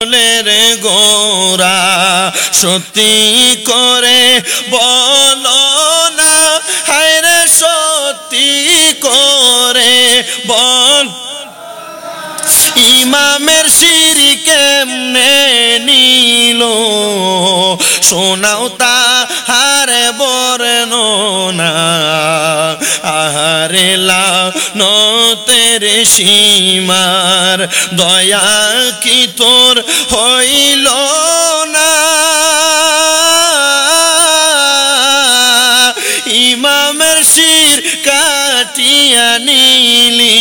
রে গোরা সত্যি করে বলো না, হায় রে সত্যি করে বল, ইমামের শিরি কেমনে নিল, শোনাও তাহার বর্ণনা, আহারে লানতের সীমার দয়া কি তোর হইল না, ইমামের শির কাটিয়া নিলি,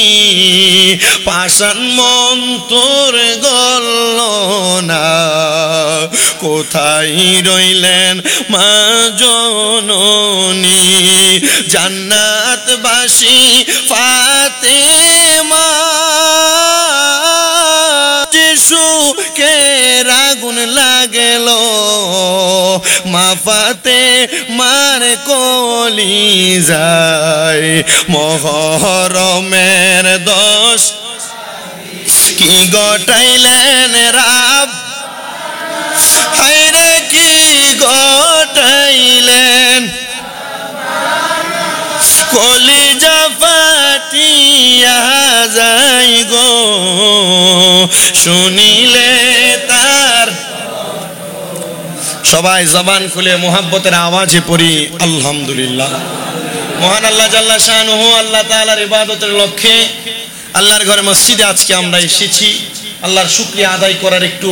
পাষাণ মন তোর গল না, কোথায় রইলেন মা জননী, জান্নাতবাসী ফাতেমা, যিশুকে আগুন লাগেল মা ফাতেমার কলিজায়, মুহররমের 10 কি ঘটাইলেন রাব, হায়রে কি ঘটাইলেন, কলিজা ফাটিয়া যাই গো শুনিলে তার। সবাই জবান খুলে মোহাব্বতের আওয়াজে পড়ি আলহামদুলিল্লাহ। মহান আল্লাহ জাল্লা শানুহু, আল্লাহ তাআলার ইবাদতের লক্ষ্যে আল্লাহর ঘরে মসজিদে আজকে আমরা এসেছি। আল্লাহর শুকরিয়া আদায় করার একটু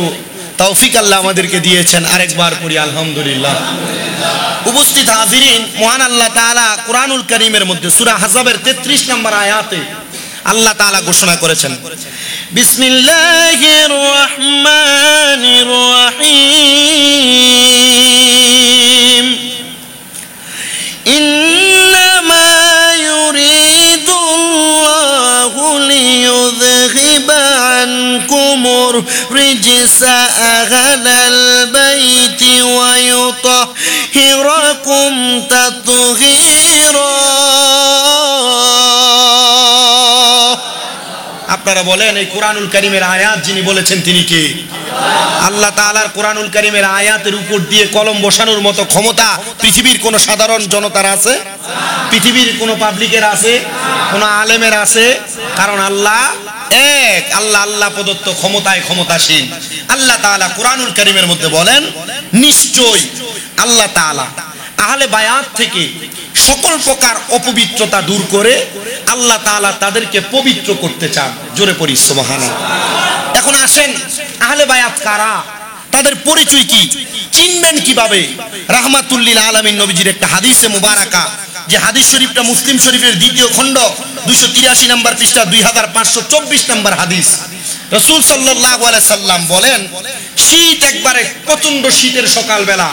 তৌফিক আল্লাহ আমাদেরকে দিয়েছেন। আরেকবার পড়ি আলহামদুলিল্লাহ। উপস্থিত হাজিরিন, মহান আল্লাহ তাআলা কুরআনুল কারীমের মধ্যে সূরা আহজাবের 33 নম্বর আয়াতে আল্লাহ তাআলা ঘোষণা করেছেন, বিসমিল্লাহির রহমানির রহিম, ইন্নামা ইউরিদুল্লাহু লিইয়ুযহিবা আনকুমুর রিজসা আহলাল বাইতি ওয়া ইউতাহহিরাকুম তাতহীরা। আপনারা বলেন, এই কুরআনুল কারীমের আয়াত যিনি বলেছেন তিনি কে? আল্লাহ তাআলার কুরআনুল কারীমের আয়াতের উপর দিয়ে কলম বসানোর মতো ক্ষমতা পৃথিবীর কোন সাধারণ জনতার আছে? পৃথিবীর কোন পাবলিকের আছে? কোন আলেমের আছে? কারণ আল্লাহ এক, আল্লাহ আল্লাহ প্রদত্ত ক্ষমতায় ক্ষমতাসীন। আল্লাহ তাআলা কুরআনুল কারীমের মধ্যে বলেন, নিশ্চয় আল্লাহ তাআলা আহলে বায়াত থেকে সকল প্রকার অপবিত্রতা দূর করে আল্লাহ তাআলা তাদেরকে পবিত্র করতে চান। জোরে পড়ি সুবহানাল্লাহ। এখন আসেন, আহলে বায়াত কারা, তাদের পরিচয় কি, চিনবেন কিভাবে? রাহমাতুল লিল আলামিন নবীজির একটা হাদিসে মুবারাকা, যে হাদিস শরীফটা মুসলিম শরীফের 2য় খণ্ড 283 নম্বর পৃষ্ঠা 2524 নম্বর হাদিস। রাসূল সাল্লাল্লাহু আলাইহি সাল্লাম বলেন, শীত একবারে প্রচন্ড শীতের সকালবেলা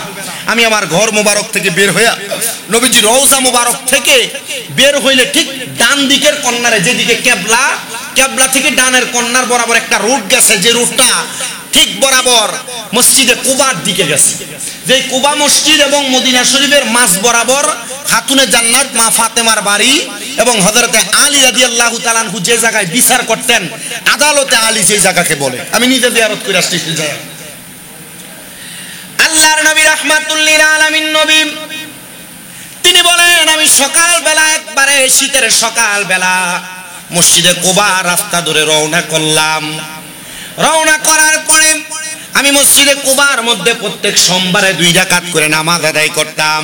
আমি আমার ঘর মোবারক থেকে বের হইয়া নবীজি রওজা মোবারক থেকে বের হইলে ঠিক ডান দিকের কর্নারে, যেদিকে কেবলা, কেবলা থেকে ডানের কর্নার বরাবর একটা রোড গেছে, যে রোডটা ঠিক বরাবর মসজিদে কুবার দিকে গেছে। যে কুবা মসজিদ এবং মদিনা শরীফের মাঝ বরাবর খাতুনে জান্নাত মা ফাতেমার বাড়ি, এবং হযরতে আলী রাদিয়াল্লাহু তাআলা আনহু যে জায়গায় বিচার করতেন, আদালতে আলী যে জায়গাকে বলে, আমি নিজে জিয়ারত করে আসছি সেই জায়গা। আল্লাহর নবী রাহমাতুল লিল আলামিন নবী তিনি বলেন, আমি সকালবেলা একবারে শীতের সকালবেলা মসজিদে কুবা রাস্তা ধরে রওনা করলাম। রওনা করার পরে আমি মসজিদে কুবার মধ্যে প্রত্যেক সোমবারে 2 রাকাত করে নামাজ আদায় করতাম।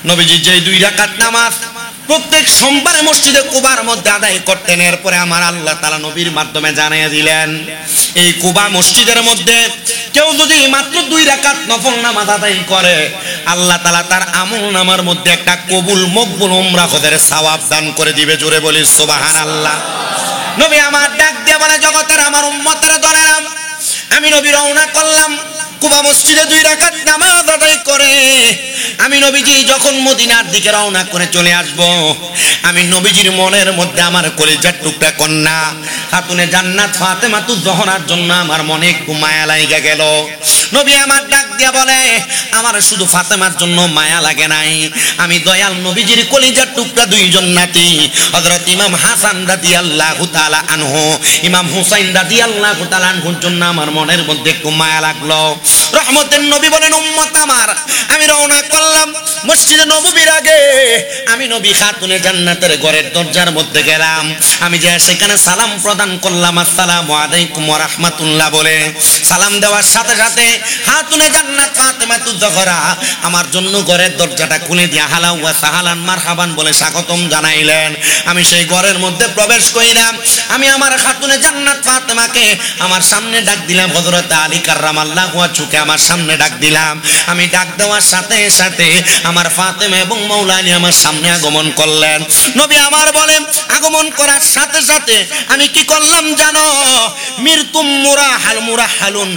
নবীজি যে 2 রাকাত নামাজ প্রত্যেক সোমবারে মসজিদে কুবার মধ্যে আদায় করতেন, এরপরে আমার আল্লাহ তাআলা নবীর মাধ্যমে জানিয়ে দিলেন, এই কুবা মসজিদের মধ্যে কেউ যদি মাত্র 2 রাকাত নফল নামাজ আদায় করে, আল্লাহ তাআলা তার আমলনামার মধ্যে একটা কবুল মকবুল উমরা হজের সওয়াব দান করে দিবে। জোরে বলি সুবহানাল্লাহ। নবী আমার ডাক দিয়ে বলে, জগতের আমার উম্মতের দলেরাম, আমি নবী রওনা করলাম কুবা মসজিদে 2 রাকাত নামাজ আদায় করে আমি নবীজি যখন মদিনার দিকে রওনা করে চলে আসব, আমি নবীজির মনের মধ্যে আমার কলিজার টুকরা কন্যা খাতুনে জান্নাত ফাতেমাতুজ জোহরার জন্য আমার মনে একটু মায়া লাগা গেল। নবী আমার ডাক দিয়া বলে, আমার শুধু ফাতেমার জন্য মায়া লাগে নাই, আমি দয়াল নবীজির কলিজার টুকরা দুইজন নাতি হযরত ইমাম হাসান রাদিয়াল্লাহু তাআলা আনহু, ইমাম হুসাইন রাদিয়াল্লাহু তাআলা আনহুর জন্য আমার মনের মধ্যে একটু মায়া লাগলো। রহমতের নবী বলেন, উম্মত আমার, আমি রওনা করলাম মসজিদে নববীর আগে। আমি নবী খাতুনে জান্নাতের ঘরের দরজার মধ্যে গেলাম। আমি যে সেখানে সালাম প্রদান করলাম, আসসালামু আলাইকুম ওয়া রাহমাতুল্লাহ বলে। সালাম দেওয়ার সাথে সাথে খাতুনে জান্নাত ফাতেমাতুজ জোহরা আমার জন্য ঘরের দরজাটা খুলে দিয়ে হালা ওয়া সাহালান মারহাবান বলে স্বাগতম জানাইলেন। আমি সেই ঘরের মধ্যে প্রবেশ কইলাম। আমি আমার খাতুনে জান্নাত ফাতেমাকে আমার সামনে ডাক দিলাম, হযরত আলী কাররামাল্লাহু ওয়াজহুকে আমার সামনে ডাক দিলাম। আমি ডাক দেওয়ার সাথে সাথে আমার ফাতেমা এবং মৌলা আলী আমার সামনে আগমন করলেন। নবী আমার বলেন, আগমন করার সাথে সাথে আমি কি করলাম জানো? মিরতুম মুরাহালুন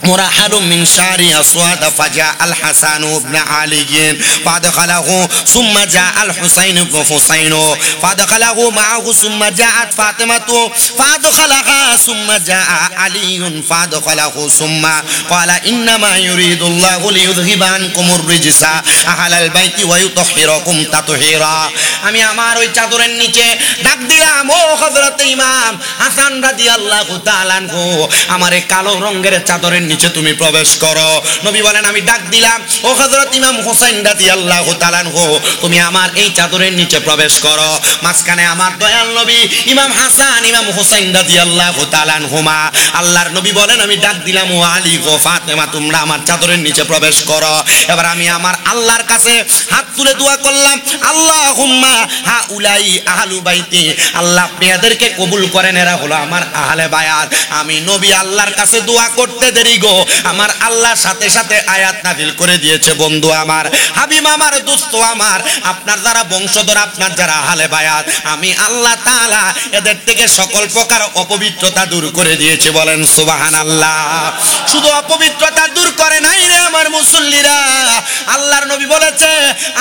مرحل من شعر أسود فجاء الحسن بن علي فدخله ثم جاء الحسين بن حسين فدخله معه ثم جاءت فاطمة فدخلها ثم جاء علي فدخله ثم قال إنما يريد الله ليذهب عنكم الرجس أهل البيت ويطهركم تطهيرا। আমি আমার ওই চাদরের নিচে ডাক দিলাম, ও হযরত ইমাম হাসান রাদিয়াল্লাহু তাআলা আনহু, আমার এই কালো রঙের চাদরের নিচে তুমি প্রবেশ করো। নবী বলেন, আমি ডাক দিলাম, ও হযরত ইমাম হুসাইন রাদিয়াল্লাহু তাআলা আনহু, তুমি আমার এই চাদরের নিচে প্রবেশ করো। মাঝখানে আমার দয়াল নবী ইমাম হাসান ইমাম হুসাইন রাদিয়াল্লাহু তাআলা আনহুমা। আল্লাহর নবী বলেন, আমি ডাক দিলাম, ও আলী ও ফাতেমা, তোমরা আমার চাদরের নিচে প্রবেশ করো। এবার আমি আমার আল্লাহর কাছে হাত তুলে দোয়া করলাম, আল্লাহুম্মা হাউলাই আহলু বাইতি, আল্লাহ আপনি এদেরকে কবুল করেন, এরা হলো আমার আহলে বায়াত। আমি নবী আল্লাহর কাছে দোয়া করতে দেরি গো, আমার আল্লাহর সাথে সাথে আয়াত নাযিল করে দিয়েছে। বন্ধু আমার, হাবিব আমার, দোস্ত আমার, আপনার যারা বংশধর, আপনার যারা আহলে বায়াত, আমি আল্লাহ তাআলা এদের থেকে সকল প্রকার অপবিত্রতা দূর করে দিয়েছে। বলেন সুবহানাল্লাহ। শুধু অপবিত্রতা দূর করে নাই রে আমার মুসল্লিরা, আল্লাহর নবী বলেছে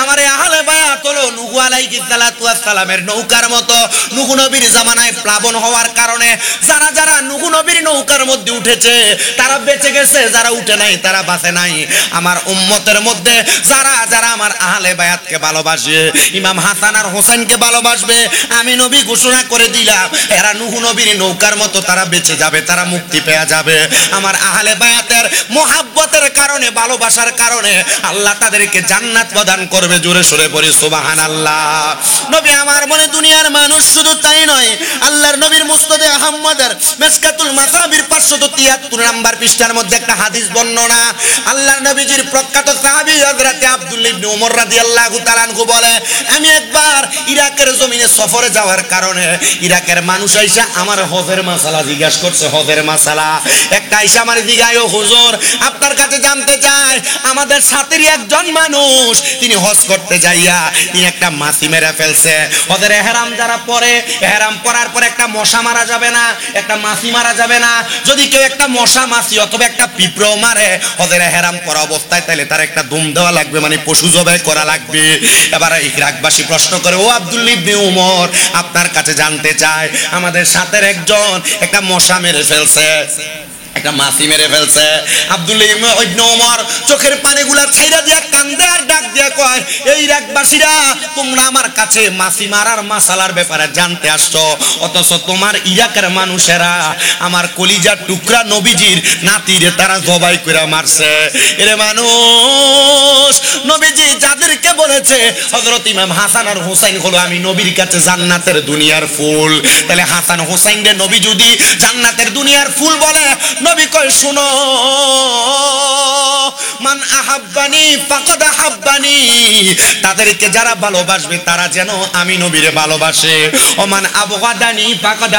আমার আহলে বায়াত হলো নূহ আলাইহিস সালাতু ওয়াস সালামের নৌকার মতো। নূহ নবীর জামানায় প্লাবন হওয়ার কারণে যারা যারা নূহ নবীর নৌকার মধ্যে উঠেছে তারা বেঁচে গেছে, যারা উঠে নাই তারা বাঁচে নাই। আমার উম্মতের মধ্যে যারা যারা আমার আহলে বায়াতকে ভালোবাসে, ইমাম হাসান আর হোসেনকে ভালোবাসবে, আমি নবী ঘোষণা করে দিলাম এরা নূহ নবীর নৌকার মতো তারা বেঁচে যাবে, তারা মুক্তি পেয়ে যাবে। আমার আহলে বায়াতের মুহাব্বতের কারণে, ভালোবাসার কারণে আল্লাহ তাদেরকে জান্নাত প্রদান করবে। জোরে সরে পড়ি সুবহানাল্লাহ। নবী আমার মনে দুনিয়ার মানুষ শুধু তাই নয়, আল্লাহর নবীর মুসনাদে আহমদের মিশকাতুল মাসাবির 573 নাম্বার পৃষ্ঠার মধ্যে একটা হাদিস বর্ণনা। আল্লাহর নবীজির প্রখ্যাত সাহাবী হযরত আব্দুল্লাহ ইবনে ওমর রাদিয়াল্লাহু তাআলা আনহু বলে, আমি একবার ইরাকের জমিনে সফরে যাওয়ার কারণে ইরাকের মানুষ আইসা আমার হজের মাসালা জিজ্ঞাসা করছে। হজের মাসালা একটা আইসা আমার জিগায়, ও হুজুর আপনার কাছে জানতে চাই, আমাদের সাথেরই একজন মানুষ তিনি হজ করতে যাইয়া তিনি একটা মাছি মেরে ফেলছে। হজের ইহরাম যারা পরে, ইহরাম পরার পরে একটা মশা মারা যাবে না, একটা মাছি মারা যাবে না। যদি কেউ একটা মশা মাছি অথবা একটা পিঁপড়া মারে হজের ইহরাম পরা অবস্থায়, তাহলে তার একটা দুম দেওয়া লাগবে, মানে পশু জবাই করা লাগবে। এবার ইরাকবাসী প্রশ্ন করে, ও আব্দুল্লাহ ইবনে ওমর আপনার কাছে জানতে চায়, আমাদের সাথের একজন একটা মশা মেরে ফেলছে, একটা মাছি মেরে ফেলছে। আব্দুল্লাহ ইবনে ওমর চোখের পানিগুলা ছাইরা দিয়া কান্দে আর ডাক দিয়া কয়, এই ইরাকবাসীরা তোমরা আমার কাছে মাছি মারার মাসালার ব্যাপারে জানতে আসছো, অথচ তোমার ইরাকের মানুষেরা আমার কলিজার টুকরা নবীজির নাতিরে তারা জবাই করে মারছে। এরে মানুষ, নবীজি যাদেরকে বলেছে হযরত ইমাম হাসান আর হোসেন হলো আমি নবীর কাছে জান্নাতের দুনিয়ার ফুল, তাহলে হাসান হোসেনরে নবী যদি জান্নাতের দুনিয়ার ফুল বলে, নবী কয় শুনো, মান আহাব্বানি ফাকাদ আহাব্বানি, তাদেরকে যারা ভালোবাসবে তারা যেন আমি নবীরে ভালোবাসে। ওমান আবগাদানি ফাকাদ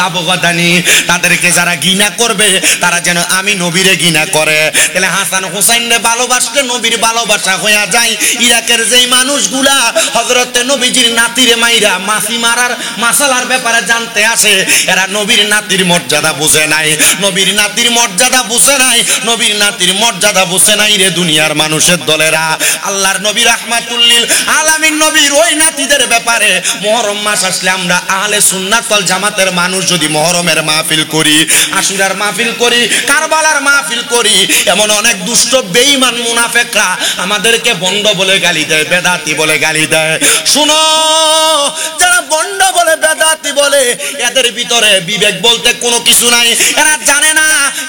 আবগাদানি, তাদেরকে যারা ঘৃণা করবে তারা যেন আমি নবীরে ঘৃণা করে। তাহলে হাসান হোসেনরে ভালোবাসলে নবীর ভালোবাসা হয়ে যায়। ইরাকের যেই মানুষগুলা হযরতে নবীজির নাতিরে মাইরা মাছি মারার মাসালার ব্যাপারে জানতে আসে, এরা নবীর নাতির মর্যাদা বুঝে নাই, নবীর নাতির মর্যাদা বুঝে নাই, নবীর নাতির মর্যাদা বুঝে নাই রে দুনিয়ার মানুষের দলেরা আল্লাহর নবী রাহমাতুল লিল আলামিন নবীর ওই নাতিদের ব্যাপারে মুহররম মাস আসলে আমরা আহলে সুন্নাত ওয়াল জামাতের মানুষ যদি মুহররমের মাহফিল করি, আশুরার মাহফিল করি, কারবালার মাহফিল করি, এমন অনেক দুষ্ট বেঈমান মুনাফিকরা আমাদেরকে বন্ড বলে গালি দেয়, বেদাতি বলে গালি দেয়। শুনো, যারা বন্ড বলে বেদাতি বলে এদের ভিতরে বিবেক বলতে কোনো কিছু নাই। এরা জানে না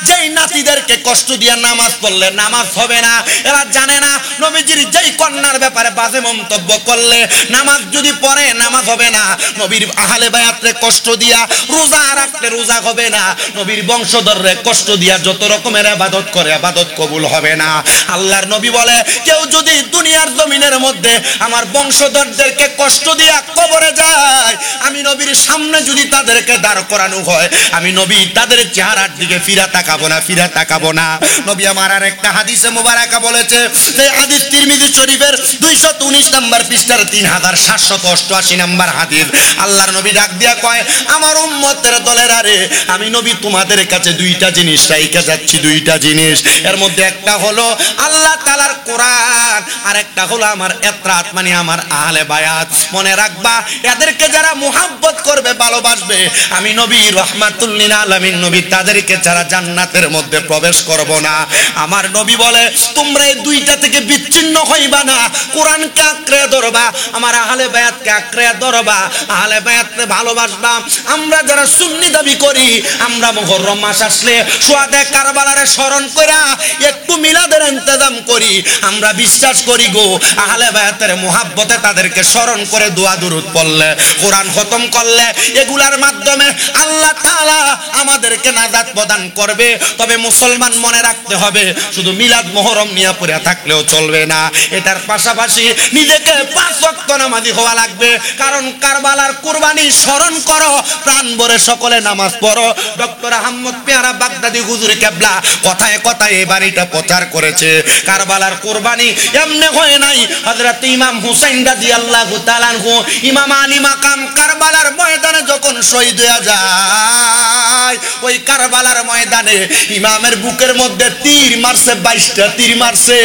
যেই নাতিদেরকে কষ্ট দিয়ে নামাজ পড়লে নামাজ হবে না। এরা জানে না নবীজির যেই কন্যার ব্যাপারে বাজে মন্তব্য করলে নামাজ যদি পড়ে নামাজ হবে না। নবীর আহলে বায়াতরে কষ্ট দিয়া রোজা রাখলে রোজা হবে না। নবীর বংশধররে কষ্ট দিয়া যত রকমের ইবাদত করে ইবাদত কবুল হবে না। আল্লাহর নবী বলে, কেউ যদি দুনিয়ার জমিনের মধ্যে আমার বংশধরদেরকে কষ্ট দিয়া কবরে যায়, আমি নবীর সামনে যদি তাদেরকে দাঁড় করানো হয়, আমি নবী তাদের চেহারার দিকে ফিরা তাকাবো না, ফিরা তাকাবো না। নবী আমার আর একটা হাদিসে মুবারাকা বলেছে, সেই হাদিস তিরমিজি শরীফের 219 নম্বর পৃষ্ঠার 3788 নম্বর হাদিস। আল্লাহর নবী ডাক দিয়া কয়, আমার উম্মতের দলেরা রে, আমি নবী তোমাদের কাছে দুইটা জিনিস রাইখা যাচ্ছি, দুইটা জিনিস। এর মধ্যে একটা হলো আল্লাহ তাআলার কোরআন, আর একটা হলো আমার ইতরাত মানে আমার আহলে বায়াত। মনে রাখবা, এদেরকে যারা মুহাব্বত করবে, ভালোবাসবে, আমি নবী রাহমাতুল লিল আলামিন নবী তাদেরকে যারা জান্নাতের মধ্যে প্রবেশ করব না। আমার নবী বলে, তোমরা এই দুইটা থেকে বিচ্ছিন্ন হইবা না। কোরআনকে আঁকড়ে ধরবা, আমার আহলে বায়াতকে আঁকড়ে ধরবা, আহলে বায়াতকে ভালোবাসবা। আমরা যারা সুন্নি দাবি করি, আমরা মুহররম মাস আসলে শুহাদায়ে কারবালারে স্মরণ কইরা একটু মিলাদের ইন্তজাম করি। আমরা বিশ্বাস করি গো, আহলে বায়াতের মুহাব্বতে তাদেরকে স্মরণ করে দোয়া দুরূদ পড়লে, কোরআন খতম করলে, এগুলার মাধ্যমে আল্লাহ তাআলা আমাদেরকে নাজাত প্রদান করবে। তবে মুসলমান মনে রাখতে হবে, শুধু মিলাদ মুহররম নিয়ে পড়ে থাকলেও চলবে না। এটার পাশাপাশি নিজেকে 5 ওয়াক্ত নামাজি হওয়া লাগবে। কারণ কারবালার কুরবানি স্মরণ করো, প্রাণ ভরে সকলে নামাজ পড়ো। ডক্টর আহমদ পেয়ারা বাগদাদি হুজুর কেবলা কথায় কথায় এই বাণীটা প্রচার করেছে। কারবালার কুরবানি এমনি হয় নাই। হযরত ইমাম হুসাইন রাদিয়াল্লাহু তাআলা আনহু ইমাম আলী মাকাম কারবালার ময়দানে যখন শহীদ হয়ে যায়, ওই কারবালার ময়দানে ইমামের বুকের মধ্যে তীর মারছে, 22টা তীর মারছে।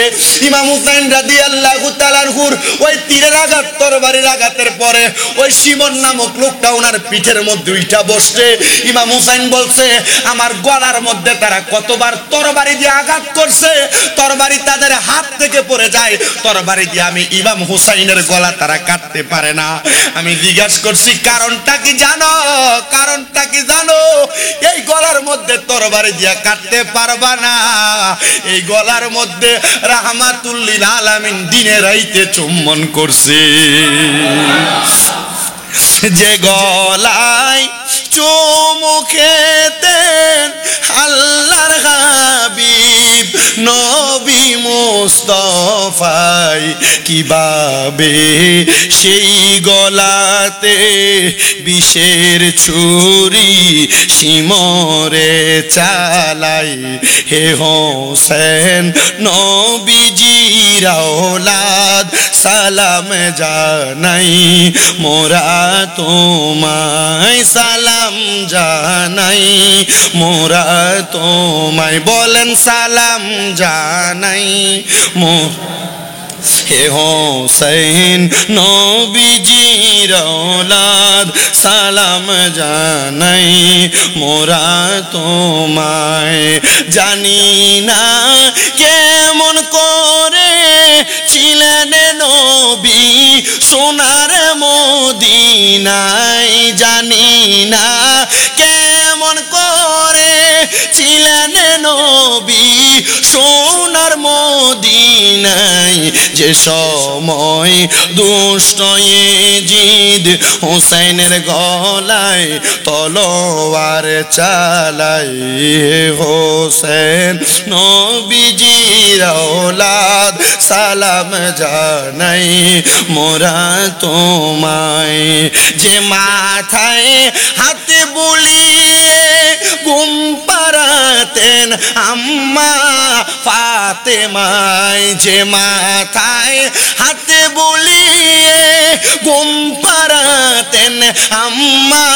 ইমাম হুসাইন রাদিয়াল্লাহু তাআলা আনহুর ওই তীরের আঘাত, তরবারির আঘাতের পরে ওই শিমন নামক লোকটা ওনার পিঠের মধ্যে উঠা বসছে। ইমাম হুসাইন বলছে, আমার গলার মধ্যে তারা কতবার তরবারি দিয়ে আঘাত করছে, তরবারি তাদের হাত থেকে পড়ে যায়, তরবারি দিয়ে আমি ইমাম হুসাইনের গলা তারা কাটতে পারে না। আমি জিজ্ঞাসা করছি, কারণটা কি জানো? কারণটা কি জানো? এই গলার মধ্যে তরবারি দিয়ে কাটতে পারবা না। এই গলার মধ্যে রাহমাতুল লিল আলামিন দিনে রাইতে চুম্বন করছে। যে গলায় চুমু খেতেন আল্লাহর হাবিব নবী মুস্তাফাই, কিভাবে সেই গলাতে বিষের ছুরি শিমরে চালাই। হে হোসেন নবীজির আওলাদ সালাম জানাই, মোরা তোমায় সালাম জানাই, মোরা তোমায় বলেন সালাম জানাই। হে হোসেন নবীজির আওলাদ সালাম জানাই, মোরা তোমায়। জানি না কেমন করে ছিলেন নবী সোনার মদিনায়, জানি না কেমন করে ছিলেন নবী সোনার মদিনায়। যে সময় দুষ্ট ইজিদ হুসাইনের গলায় তলোয়ার চালায়, হোসেন নবীজির আওলাদ সালাম জানাই, মোরা তোমায়। যে মাথায় হাত বুলিয়ে ঘুম পাড়াতেন আম্মা ফাতেমায় যে মাথায় হাতে বলিয়ে ঘুম পাড়াতেন আম্মা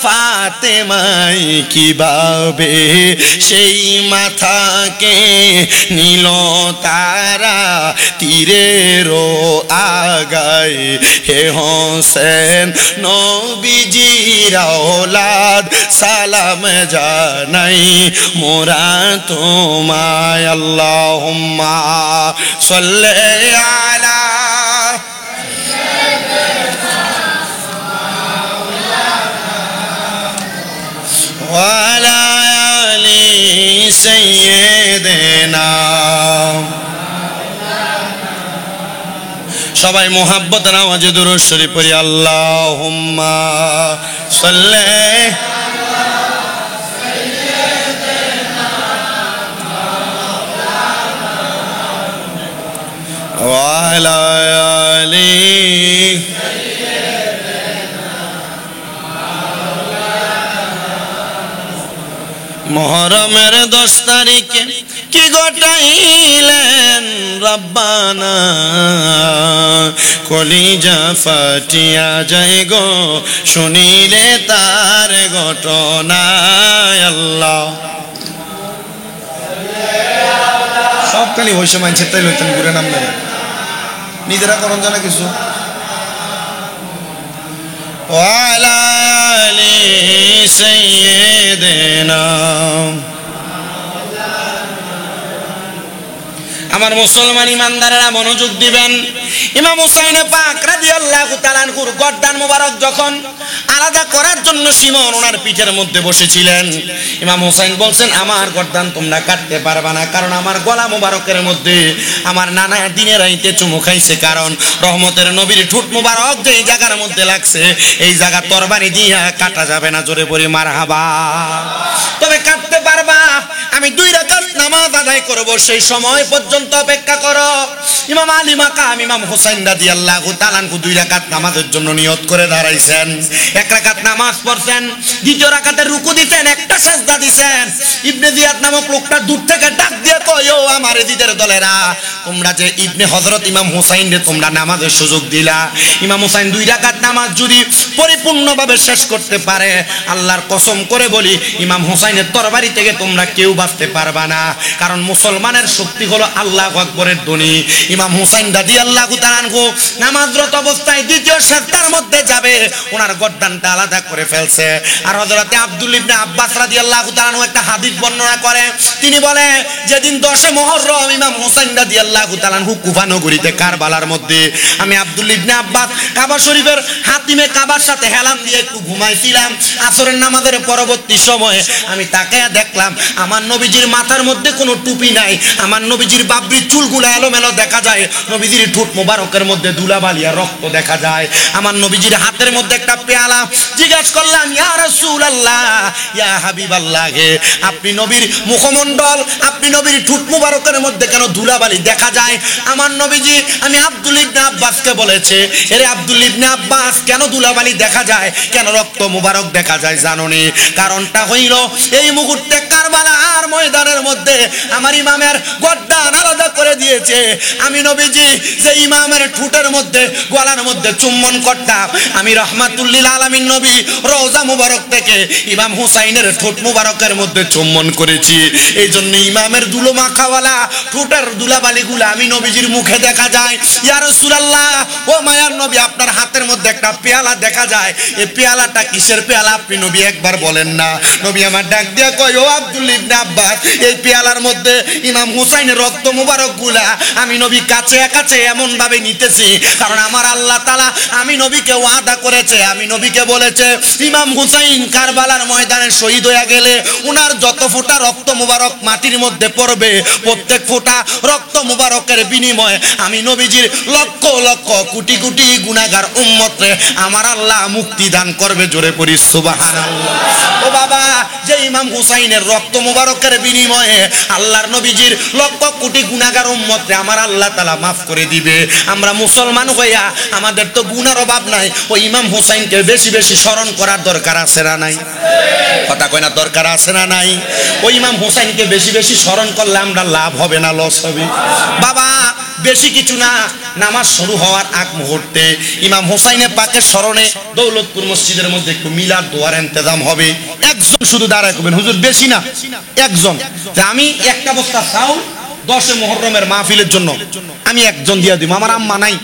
ফাতেমায় কিভাবে সেই মাথাকে নীল তারা তীরেরও আগায় হে হোসেন নবীজির আওলাদ সালাম জানাই মোরা তোমায় আল্লাহুম্মা সাল্লি আলা ওয়ালা আলি সাইয়্যিদিনা সবাই মোহাব্বতের আওয়াজে দুরূদ শরীফ পড়ি আল্লাহুম্মা সাল্লি ওয়ালা আলি মুহররমের 10 তারিখে কি ঘটাইলেন রব্বানা কলিজা ফাটিয়া যায় গো শুনিলে তার ঘটনা আল্লাহ সব খালি ওই সময় চেতাই লইতেন ঘুরে নাম নেই নিজেরা করন জানা কিছু ওয়ালা আলি সাইয়্যিদিনা আমার মুসলমান ইমানদারেরা মনোযোগ দিবেন ইমাম হুসাইন পাক রাদিয়াল্লাহু তাআলা আনহুর গর্দান মোবারক যখন আলাদা করার জন্য সিমন ওনার পিঠের মধ্যে বসেছিলেন ইমাম হুসাইন বলছেন আমার গর্দান তোমরা কাটতে পারবা না কারণ আমার গলা মোবারকের মধ্যে আমার নানা দিনের রাইতে চুমু খাইছে কারণ রহমতের নবীর ঠোঁট মোবারক যে এই জায়গার মধ্যে লাগছে এই জায়গা তরবারি দিয়া কাটা যাবে না জোরে পড়ি মারহাবা তবে কাটতে পারবা আমি 2 রাকাত নামাজ আদায় করব সেই সময় পর্যন্ত অপেক্ষা করো ইমাম আলী মাকাম ইমাম হুসাইন রাদিয়াল্লাহু তাআলা আনহু 2 রাকাত নামাজের জন্য নিয়ত করে দাঁড়াইছেন 1 রাকাত নামাজ পড়ছেন দ্বিতীয় রাকাতে রুকু দিতেন একটা সাজদা দিবেন ইবনে জিয়াদ নামক লোকটা দূর থেকে ডাক দিয়ে কয় ও আমার এজিদের দলেরা তোমরা যে ইবনে হযরত ইমাম হুসাইনকে তোমরা নামাজের সুযোগ দিলা ইমাম হুসাইন 2 রাকাত নামাজ যদি পরিপূর্ণভাবে শেষ করতে পারে আল্লাহর কসম করে বলি ইমাম হুসাইনের তরবারি থেকে তোমরা কেউ বাঁচতে পারবা না কারণ মুসলমানের শক্তি হলো আল্লাহু আকবরের ধ্বনি ইমাম হুসাইন রাদিয়াল্লাহু তাআলা আনহু নামাজরত অবস্থায় দ্বিতীয় সাজদার মধ্যে যাবে ওনার গর্দানটা আলাদা করে ফেলছে আর হযরতে আব্দুল ইবনে আব্বাস রাদিয়াল্লাহু তাআলা আনহু একটা হাদিস বর্ণনা করে তিনি বলে যেদিন 10 মুহররম ইমাম হুসাইন রাদিয়াল্লাহু তাআলা আনহু কুফা নগরীতে কারবালার মধ্যে আমি আব্দুল ইবনে আব্বাস কাবা শরীফের হাতিমে কাবার সাথে হেলাম দিয়ে একটু ঘুমাইছিলাম আসরের নামাজের পরবর্তী সময়ে আমি তাকায়া দেখলাম আমার নবীজির মাথার মধ্যে কোনো টুপি নাই আমার নবীজির বাবরির চুলগুলো এলোমেলো দেখা যায় নবীজির ঠোঁট মোবারকের মধ্যে ধুলাবালি আর রক্ত দেখা যায় আমার নবীজির হাতের মধ্যে একটা পেয়ালা জিজ্ঞাসা করলাম ইয়া রাসূলুল্লাহ ইয়া হাবিবাল্লাহ আপনি নবীর মুখমণ্ডল আপনি নবীর ঠোঁট মোবারকের মধ্যে কেন ধুলাবালি দেখা যায় আমার নবীজি আমি আব্দুল ইবনে আব্বাসকে বলেছে এরে আব্দুল ইবনে আব্বাস কেন ধুলাবালি দেখা যায় কেন রক্ত মোবারক দেখা যায় জানোনি কারণটা হইল এই মুহূর্তে কারবালার ময়দানের মধ্যে আমার ইমামের গর্দান আলাদা করে দিয়েছে আমি নবীজি যে ইমামের ঠোঁটের মধ্যে গলার মধ্যে চুম্বন করতাম আমি রাহমাতুল লিল আলামিন নবী রওজা মুবারক থেকে ইমাম হুসাইনের ঠোঁট মুবারকের মধ্যে চুম্বন করেছি এইজন্য ইমামের ধুলো মাখাওয়ালা ঠোঁটের ধুলাবালিগুলো আমি নবীজির মুখে দেখা যায় ইয়া রাসূলুল্লাহ ও মায়ার নবী আপনার হাতের মধ্যে একটা পেয়ালা দেখা যায় এই পেয়ালাটা কিসের পেয়ালা আপনি নবী একবার বলেন না নবী আমার ডাক দিয়া কয় ও আব্দুল ইবনে আব্বাস এই পেয়ালার মধ্যে ইমাম হুসাইনের রক্ত মুবারকগুলা আমি নবী কাছে কাছে এমন ভাবে নিতেছি কারণ আমার আল্লাহ তাআলা আমি নবীকে ওয়াদা করেছে আমি নবীকে বলেছে ইমাম হুসাইন কারবালার ময়দানে শহীদ হয়ে গেলে উনার যত ফোঁটা রক্ত মুবারক মাটির মধ্যে পড়বে প্রত্যেক ফোঁটা রক্ত মুবারকের বিনিময়ে আমি নবীজির লক্ষ লক্ষ কোটি কোটি গুনাহগার উম্মতরে আমার আল্লাহ মুক্তি দান করবে। জোরে পড়ি সুবহানাল্লাহ। ও বাবা, যে ইমাম হুসাইনের রক্ত মুবারকের বিনিময়ে আল্লাহর নবীজির লক্ষ কোটি গুনাহগার উম্মতরে আমার আল্লাহ তাআলা মাফ করে দিবে। আমরা মুসলমান হইয়া আমাদের তো গুনার অভাব নাই, ওই ইমাম হুসাইনকে বেশি বেশি স্মরণ করার দরকার আছে না নাই? কথা কয় না, দরকার আছে না নাই? ওই ইমাম হুসাইনকে বেশি বেশি স্মরণ করলে আমরা লাভ হবে না লস হবে? বাবা বেশি কিছু না, নামাজ শুরু হওয়ার আগ মুহূর্তে ইমাম হুসাইনের পাকের স্মরণে দৌলতপুর মসজিদের মধ্যে একটু মিলাদ দোয়ার ইন্তজাম হবে। একজন শুধু দাঁড়ায় করবেন, হুজুর বেশি না, একজন। আমি একটা বস্তা চাউল 10 মুহররমের মাহফিলের জন্য আমি একজন দিয়া দিব। আমার আম্মা নাই,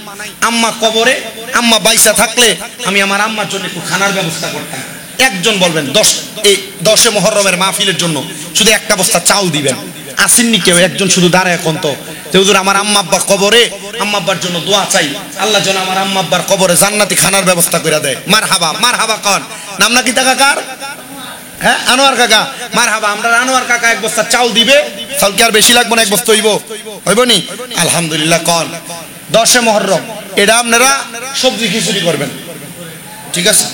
আম্মা কবরে, আম্মা বাইসা থাকলে আমি আমার আম্মার জন্য একটু খানার ব্যবস্থা করতাম। একজন বলবেন 10 মুহররমের মাহফিলের জন্য শুধু একটা বস্তা চাউল দিবেন। আসেননি কেউ? একজন শুধু দাঁড়ায় এখন তো হুজুর আমার আম্মা আব্বা কবরে, আম্মা আব্বার জন্য দোয়া চাই, আল্লাহ যেন আমার আম্মা আব্বার কবরে জান্নাতি খানার ব্যবস্থা করে দেয়। মারহাবা, মারহাবা কন। নাম নাকি তা কাকার? হ্যাঁ, আনোয়ার কাকা। মারহাবা। আমরা আনোয়ার কাকা এক বস্তা চাউল দিবে। চাউল কি আর বেশি লাগবে না? এক বস্তা হইব নি? আলহামদুলিল্লাহ কন। 10 মুহররম এটা আপনারা সবজি খিচুড়ি করবেন, ঠিক আছে?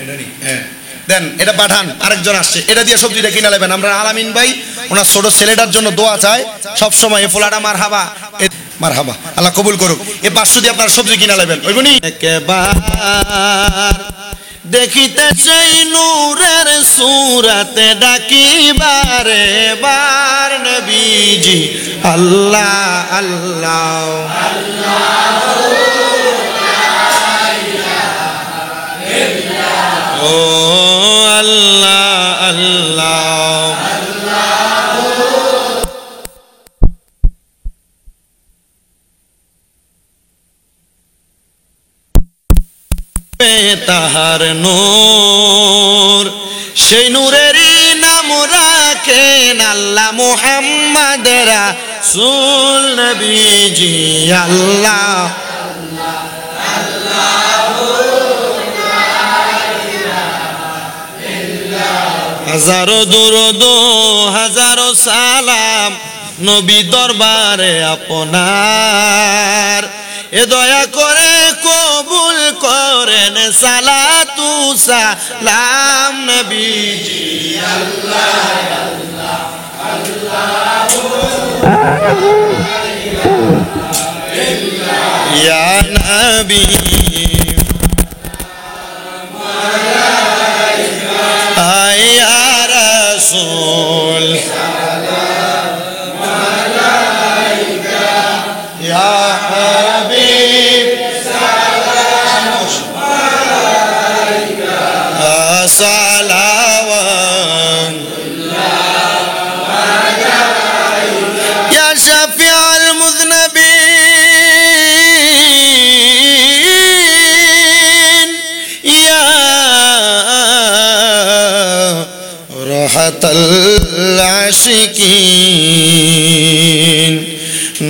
এটা নি, হ্যাঁ দেন, এটা পাঠান। আরেকজন আসছে, এটা দিয়ে সবজিটা কিনে নেবেন। আমরা আলামিন ভাই ওনার ছোট ছেলেটার জন্য দোয়া চাই সব সময়। এই ফোলাটা মারহাবা, মারহাবা, আল্লাহ কবুল করুক। এই 500 দিয়ে আপনারা সবজি কিনে নেবেন, হইব নি? একবার দেখিতে চাই নূরের সূরাতে ডাকিবারে বার নবীজি আল্লাহ আল্লাহ ও আল্লাহ আল্লাহ। তাহার নূর, সেই নূরেরই নাম রাখেন আল্লাহ মুহাম্মদ রাসূল নবীজি আল্লাহ। হাজারো দুরূদ হাজারো সালাম নবী দরবারে আপনার, এ দয়া করে কবুল করেন সালাতু সালাম নবীজি আল্লাহ আল্লাহ আল্লাহ ইয়া নবী ইয়া রাসূল ইয়া হাবিব সালাওয়াত ইয়া শাফিউল মুযনিবিন ইয়া রাহাতাল আশিকিন।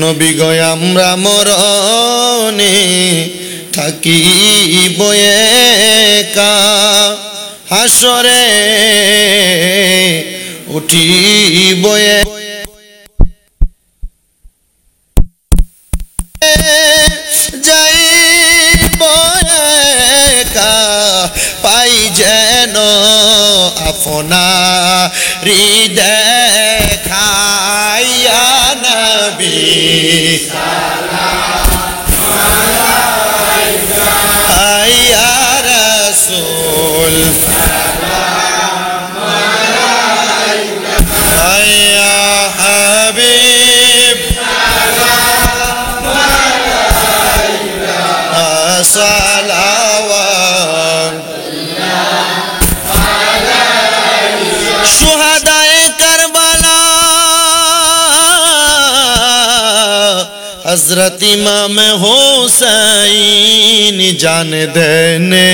নবী গো আমরা মরণে থাকিব একা, হাসরে উঠিব যাইব একা, পাই যেন আপনারি দেখা ইয়া নবী ইয়া রাসূল ইয়া হাবিব সালাওয়াত। শুহাদায়ে কারবালা हजरत इमाम हुसैन जान देने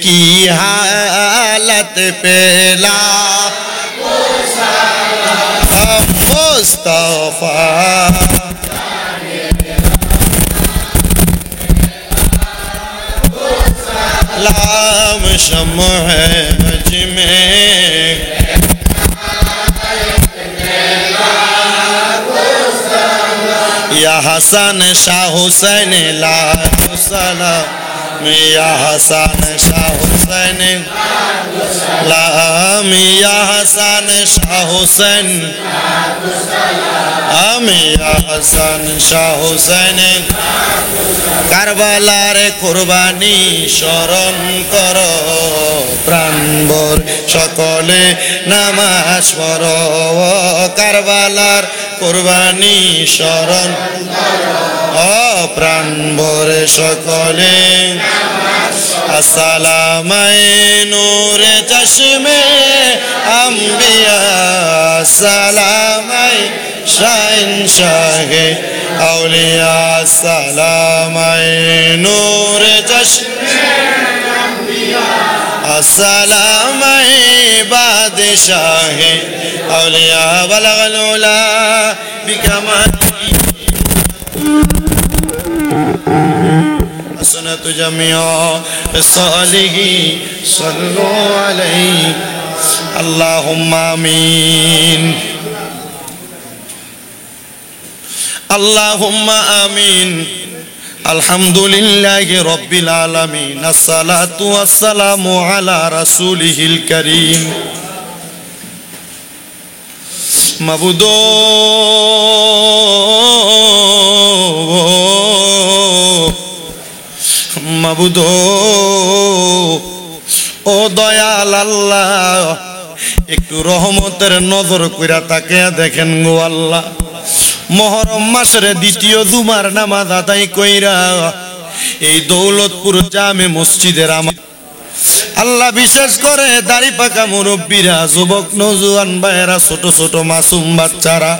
की हालत पेला मुस्तफा लाम शम्ह है मज में ইয়া হাসান শাহ হুসাইন লাখো সালাম ইয়া হাসান শাহ হুসাইন লাম ইয়া হাসান শাহ হুসাইন আমি ইয়া হাসান শাহ হুসাইন কারবালার কুরবানি স্মরণ করো প্রাণভর সকলে নামাজ পড়ো কারবালার কুরবানি স্মরণ ও প্রাণভর সকলে আসসালামাই নূরে চশমে আম্বিয়া সালামাই শাইন শাহে আউলিয়া সালামাই নূরে চশমে আম্বিয়া আসসালামাই বাদশাহে আউলিয়া বালাগাল উলা বিকামালি حسنة جميع الصالحين صلوا عليه اللهم آمين اللهم آمين الحمد لله رب العالمين الصلاة والسلام على رسوله الكريم মাবুদো মাবুদো ও দয়াল আল্লাহ একটু রহমতের নজর কইরা তাকিয়া দেখেন গো আল্লাহ মুহররম মাসের দ্বিতীয় জুমার নামাজ আদায় কইরা এই দৌলতপুর জামে মসজিদের আমার আল্লাহ বিশেষ করে দাড়ি পাকা মুরব্বীরা যুবক নওজোয়ান ভাইয়েরা ছোট ছোট মাসুম বাচ্চারা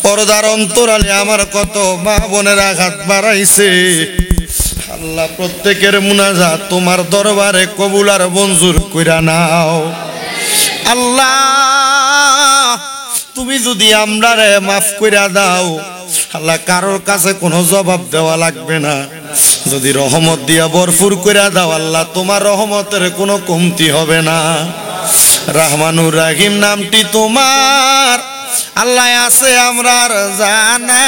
পর্দার অন্তরালে আমার কত মা বোনেরা হাত বাড়াইছে আল্লাহ প্রত্যেকের মুনাজাত তোমার দরবারে কবুল আর মঞ্জুর কইরা নাও আল্লাহ তুমি যদি আমরারে মাফ কইরা দাও আল্লাহ কারোর কাছে কোনো জবাব দেওয়া লাগবে না যদি রহমত দিয়া ভরপুর কইরা দাও আল্লাহ তোমার রহমতের কোনো কমতি হবে না রহমানুর রহিম নামটি তোমার আল্লাহ আছে আমরার জানা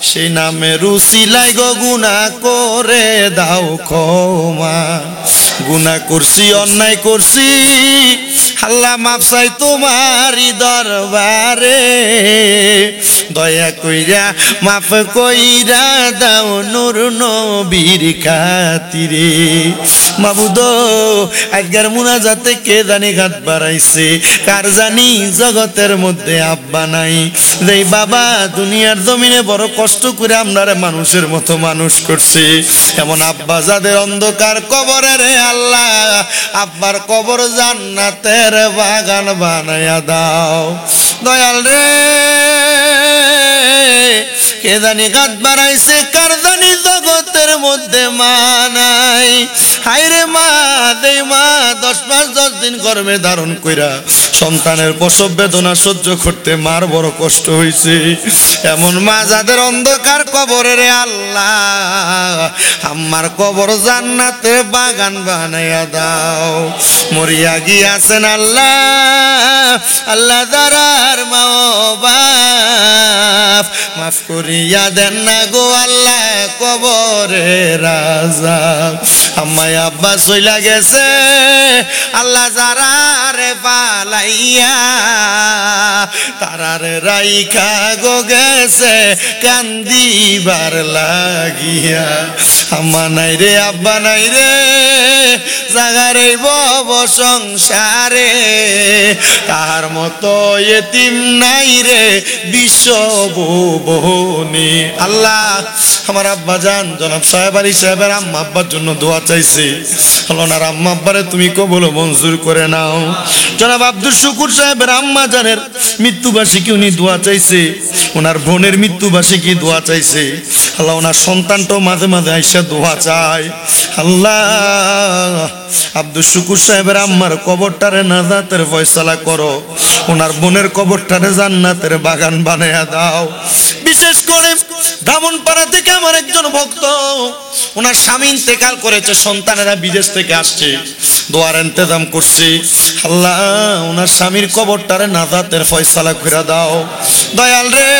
সেই নামে রুসিলাই গো গুনাহ করে দাও ক্ষমা গুনাহ করছি অন্যায় করছি আল্লাহ মাফ চাই তোমারই দরবারে দয়া কইরা মাফ কইরা দাও নূর নবীর খাতিরে মাবুদো আজকের মুনাজাতে কে জানি হাত বাড়াইছে কার জানি জগতের মধ্যে আব্বা নাই যেই বাবা দুনিয়ার জমিনে বড় কষ্ট করে আমরারে মানুষের মতো মানুষ করছে এমন আব্বা যাদের অন্ধকার কবরে রে আল্লাহ আব্বার কবর জান্নাতের বাগান বানায়া দাও দয়াল রে কে জানি গাত বাড়াইছে কার জানি জগতের মধ্যে মা নাই হায়রে মা দে মা 10 মাস 10 দিন গর্ভে ধারণ কইরা সন্তানের প্রসব বেদনা সহ্য করতে মার বড় কষ্ট হইছে এমন মা যাদের অন্ধকার কবরে রে আল্লাহ আমার কবর জান্নাতের বাগান বানায়া দাও মরিয়া গিয়াছেন আল্লাহ আল্লাহ দারার মা বাপ মাফ করিয়া দেন না গো আল্লাহ কবরে রাজা আমায় আব্বা চইলা গেছে আল্লাহ যারা রে পালাইয়া তারারে রাইখা গো গেছে কান্দিবার লাগিয়া আম্মা নাই রে আব্বা নাই রে জাগারে বব সংসারে তার মতো এতিম নাই রে বিশ্ব ভুবনে আল্লাহ আমার আব্বা জান জনাব সাহেব আলী সাহেবের আম্মা আব্বার জন্য দোয়া চাইছে আল্লাহর আম্মা আব্বারে তুমি কবুল মঞ্জুর করে নাও জনাব আব্দুল শুকুর সাহেবের আম্মা জানের মৃত্যুবার্ষিকী উনি দোয়া চাইছে ওনার বোনের মৃত্যুবার্ষিকী দোয়া চাইছে আল্লাহ ওনার সন্তানটাও মাঝে মাঝে আইসা দোয়া চায় আল্লাহ আব্দুল শুকুর সাহেবের আম্মার কবরটারে নাজাতের ফয়সালা করো ওনার বোনের কবরটারে জান্নাতের বাগান বানায়া দাও বিশেষ করে ব্রাহ্মণপাড়া থেকে আমার একজন ভক্ত ওনার স্বামী ইন্তেকাল করেছে সন্তানেরা বিদেশ থেকে আসছে দোয়ার ইন্তজাম করছে আল্লাহ ওনার স্বামীর কবরটারে নাজাতের ফয়সালা করে দাও দয়াল রে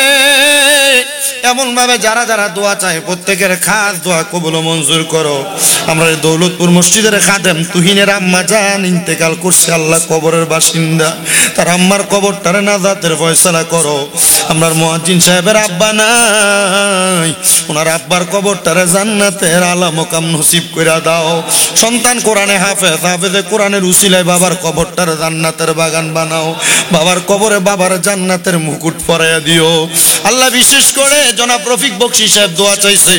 এমন ভাবে যারা যারা দোয়া চায় প্রত্যেকের খাস দোয়া কবুল ও মঞ্জুর করো। আমরা এই দৌলতপুর মসজিদের খাদেম তুহিনের আম্মা জান ইন্তেকাল করছে, আল্লাহ কবরের বাসিন্দা, তার আম্মার কবরটারে নাজাতের ফয়সালা করো। আমরার মুয়াজ্জিন সাহেবের আব্বা নাই, ওনার আব্বার কবরটারে জান্নাতের আলা মোকাম নসিব কইরা দাও। সন্তান কোরআনে হাফেজ, হাফেজে কোরআনের উসিলায় বাবার কবরটারে জান্নাতের বাগান বানাও। বাবার কবরে বাবার জান্নাতের মুকুট পরাইয়া দিও আল্লাহ। বিশেষ করে জনাব রফিক বকশী সাহেব দোয়া চাইছে,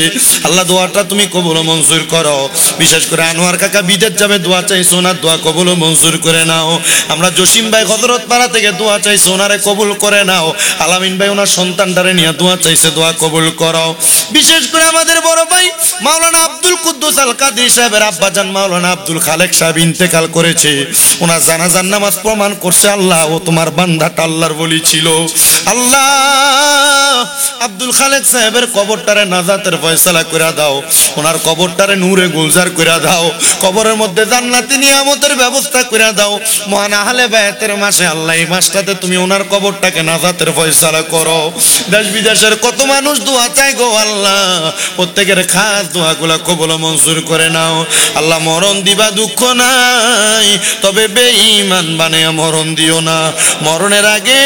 আল্লাহ দোয়াটা তুমি কবুল ও মঞ্জুর করো। বিশেষ করে আনোয়ার কাকা বিদেশ যাবে, দোয়া চাইছে, ওনার দোয়া কবুল ও মঞ্জুর করে নাও। আমরা জসিম ভাই হযরতপাড়া থেকে দোয়া চাইছে, ওনারে কবুল করে নাও। আলামিন ভাই ওনার সন্তানটারে নিয়ে দোয়া চাইছে, দোয়া কবুল করো। বিশেষ করে আমাদের বড় ভাই মাওলানা আব্দুল কুদ্দুস আল কাদরি সাহেবের আব্বাজান মাওলানা আব্দুল খালেক সাহেব ইন্তেকাল করেছে, ওনার জানাজার নামাজ প্রমাণ করছে আল্লাহ ও তোমার বান্দাটা আল্লাহর ওলি ছিল। আল্লাহ আব্দুল খালেক সাহেবের কবরটারে নাজাতের ফয়সালা কইরা দাও, ওনার কবরটারে নূরে গুলজার কইরা দাও, কবরের মধ্যে জান্নাতি নিয়ামতের ব্যবস্থা কইরা দাও। মহান আহলে বায়াতের মাসে আল্লাহ এই মাসটাতে তুমি ওনার কবরটাকে নাজাতের ফয়সালা করো। দেশ বিদেশের কত মানুষ দোয়া চাই গো আল্লাহ, প্রত্যেকের খাস দোয়াগুলা কবুল ও মঞ্জুর করে নাও। আল্লাহ মরণ দিবা দুঃখ নাই, তবে বেঈমান বানিয়ে মরণ দিও না। মরণের আগে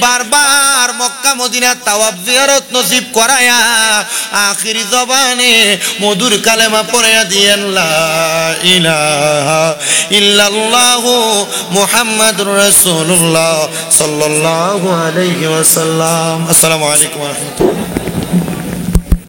বারবার মক্কা মদিনা তাওয়াফ জিয়ারত নসিব করায়া আখিরি জবানে মধুর কালেমা পড়াইয়া দিয়েন লা ইলাহা ইল্লাল্লাহু মুহাম্মাদুর রাসূলুল্লাহ সাল্লাল্লাহু আলাইহি ওয়াসাল্লাম। আসসালামু আলাইকুম ওয়া রাহমাতুল্লাহ।